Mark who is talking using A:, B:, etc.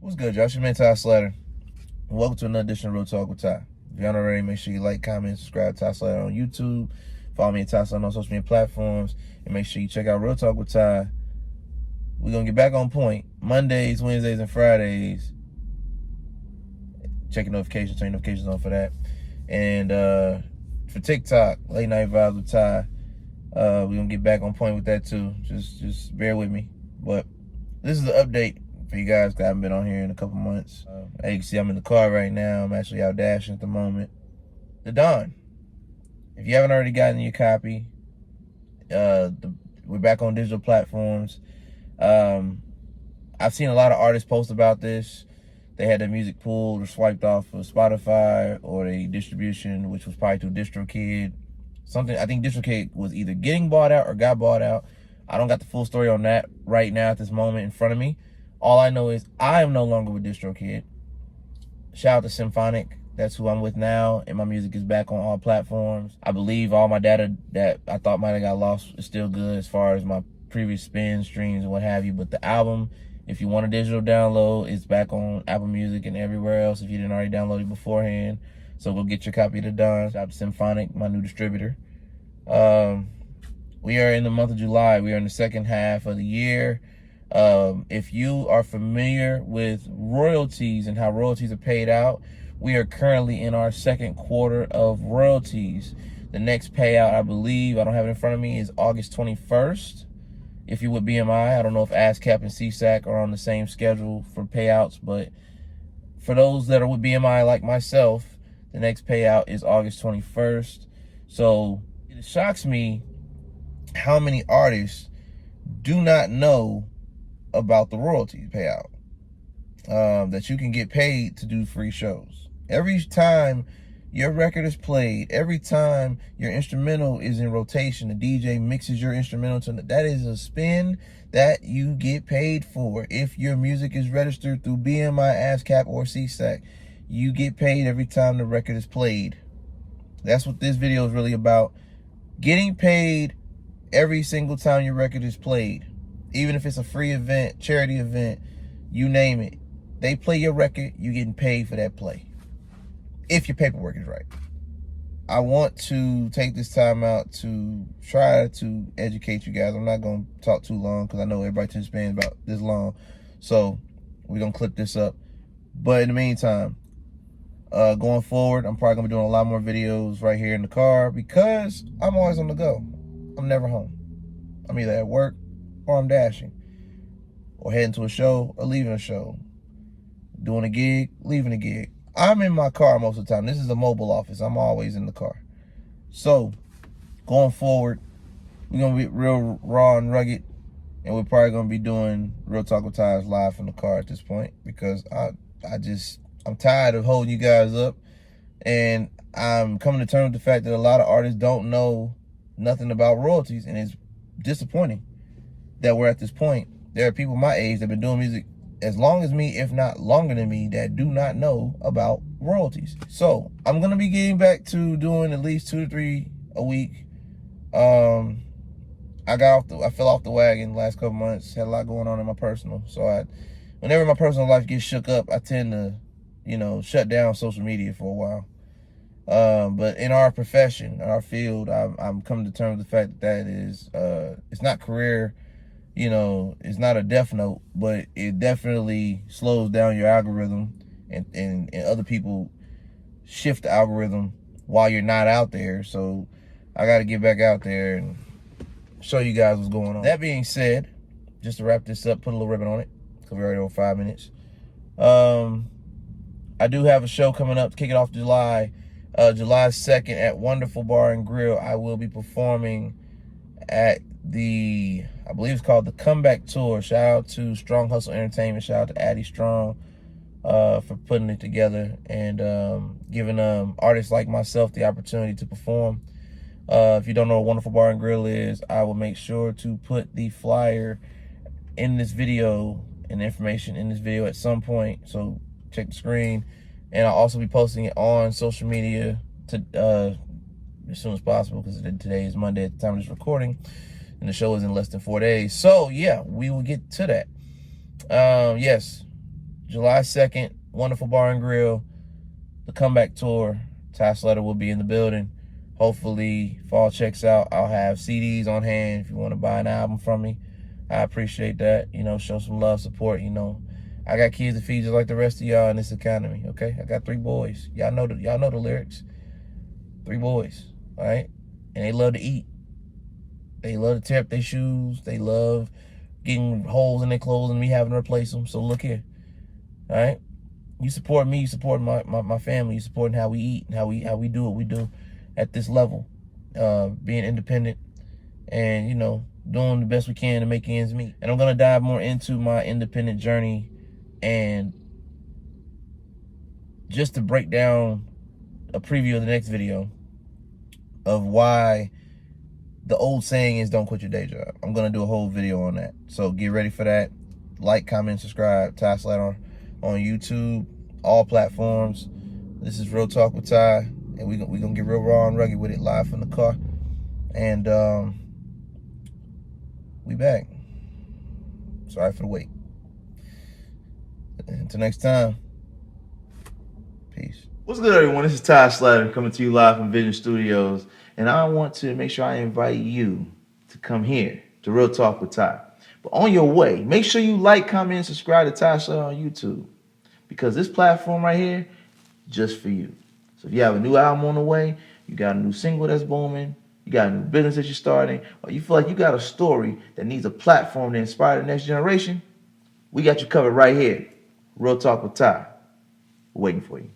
A: What's good, y'all? It's your man, Slatter. Welcome to another edition of Real Talk with Ty. If y'all not already, make sure you like, comment, subscribe to Slatter on YouTube. Follow me at Slatter on social media platforms. And make sure you check out Real Talk with Ty. We're going to get back on point. Mondays, Wednesdays, and Fridays. Check your notifications, turn your notifications on for that. And for TikTok, Late Night Vibes with Ty. We're going to get back on point with that too. Just bear with me. But this is the update for you guys that I haven't been on here in a couple months. As you can see, I'm in the car right now. I'm actually out dashing at the moment. The D.O.N. If you haven't already gotten your copy, we're back on digital platforms. I've seen a lot of artists post about this. They had their music pulled or swiped off of Spotify or a distribution, which was probably through DistroKid. I think DistroKid was either getting bought out or got bought out. I don't got the full story on that right now at this moment in front of me. All I know is I am no longer with DistroKid. Shout out to Symphonic. That's who I'm with now, and my music is back on all platforms. I believe all my data that I thought might have got lost is still good as far as my previous spins, streams, and what have you. But the album, if you want a digital download, it's back on Apple Music and everywhere else if you didn't already download it beforehand. So go get your copy of the D.O.N. Shout out to Symphonic, my new distributor. We are in the month of July. We are in the second half of the year. If you are familiar with royalties and how royalties are paid out, we are currently in our second quarter of royalties. The next payout, I believe, I don't have it in front of me, is August 21st. If you're with BMI, I don't know if ASCAP and CSAC are on the same schedule for payouts, but for those that are with BMI like myself, the next payout is August 21st. So it shocks me how many artists do not know about the royalties payout, that you can get paid to do free shows. Every time your record is played, every time your instrumental is in rotation, the DJ mixes your instrumental to that is a spin that you get paid for. If your music is registered through BMI, ASCAP, or CSAC, you get paid every time the record is played. That's what this video is really about. Getting paid every single time your record is played. Even if it's a free event, charity event, you name it. They play your record, you getting paid for that play. If your paperwork is right. I want to take this time out to try to educate you guys. I'm not going to talk too long because I know everybody tends to spend about this long. So we're going to clip this up. But in the meantime, going forward, I'm probably going to be doing a lot more videos right here in the car because I'm always on the go. I'm never home. I'm either at work or I'm dashing, or heading to a show or leaving a show, doing a gig, leaving a gig. I'm in my car most of the time. This is a mobile office. I'm always in the car. So going forward, we're going to be real raw and rugged, and we're probably going to be doing Real Talk with Ty live from the car at this point because I'm tired of holding you guys up, and I'm coming to terms with the fact that a lot of artists don't know nothing about royalties, and it's disappointing that we're at this point. There are people my age that have been doing music as long as me, if not longer than me, that do not know about royalties. So I'm gonna be getting back to doing at least 2 to 3 a week. I fell off the wagon the last couple months. Had a lot going on in my personal. So whenever my personal life gets shook up, I tend to, shut down social media for a while. But in our profession, our field, I'm coming to terms with the fact that it's not career, it's not a death note, but it definitely slows down your algorithm, and other people shift the algorithm while you're not out there. So I got to get back out there and show you guys what's going on. That being said, just to wrap this up, put a little ribbon on it, because we're already over 5 minutes. I do have a show coming up to kick it off July 2nd at Wonderful Bar and Grill. I will be performing at I believe it's called the Comeback Tour. Shout out to Strong Hustle Entertainment. Shout out to Addie Strong for putting it together and giving artists like myself the opportunity to perform. If you don't know what Wonderful Bar and Grill is, I will make sure to put the flyer in this video and information in this video at some point. So check the screen. And I'll also be posting it on social media as soon as possible because today is Monday at the time of this recording. And the show is in less than 4 days. So, yeah, we will get to that. Yes, July 2nd, Wonderful Bar and Grill, the comeback tour. Ty Slatter will be in the building. Hopefully, fall checks out. I'll have CDs on hand if you want to buy an album from me. I appreciate that. You know, show some love, support. You know, I got kids to feed just like the rest of y'all in this economy. Okay, I got 3 boys. Y'all know the lyrics. 3 boys, all right, and they love to eat. They love to tear up their shoes. They love getting holes in their clothes and me having to replace them. So look here, all right. You support me, you support my family, you supporting how we eat and how we do what we do at this level, being independent and, you know, doing the best we can to make ends meet. And I'm gonna dive more into my independent journey, and just to break down a preview of the next video of why the old saying is don't quit your day job. I'm gonna do a whole video on that, so get ready for that. Like, comment, subscribe. Ty Slatter on YouTube, all platforms. This is Real Talk with Ty, and we gonna get real raw and rugged with it, live from the car. And we back. Sorry for the wait. Until next time, peace. What's good, everyone? This is Ty Slatter coming to you live from Vision Studios, and I want to make sure I invite you to come here to Real Talk with Ty. But on your way, make sure you like, comment, and subscribe to Ty Slatter on YouTube, because this platform right here, just for you. So if you have a new album on the way, you got a new single that's booming, you got a new business that you're starting, or you feel like you got a story that needs a platform to inspire the next generation, we got you covered right here. Real Talk with Ty. We're waiting for you.